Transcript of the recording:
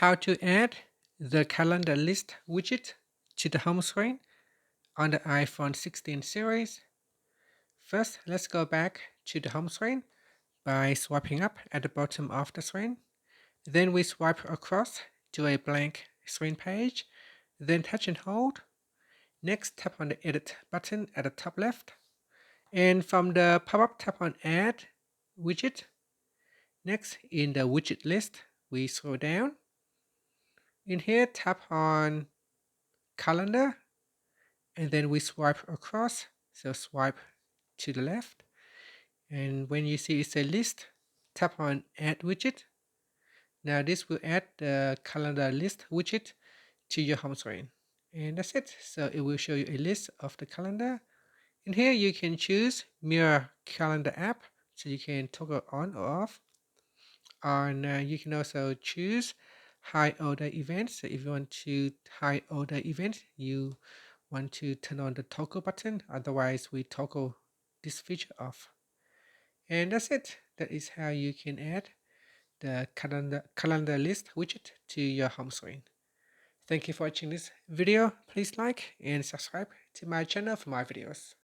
How to add the calendar list widget to the home screen on the iPhone 16 series. First, let's go back to the home screen by swiping up at the bottom of the screen. Then we swipe across to a blank screen page, then touch and hold. Next, tap on the Edit button at the top left. And from the pop-up, tap on Add Widget. Next, in the widget list, we scroll down. In here, tap on Calendar, and then we swipe across. So swipe to the left. And when you see it's a list, tap on Add Widget. Now this will add the calendar list widget to your home screen. And that's it. So it will show you a list of the calendar. In here, you can choose Mirror Calendar app, so you can toggle on or off. And you can also choose high order events. So if you want to high order event, you want to turn on the toggle button. Otherwise, we toggle this feature off. And that's it. That is how you can add the calendar list widget to your home screen. Thank you for watching this video. Please like and subscribe to my channel for more videos.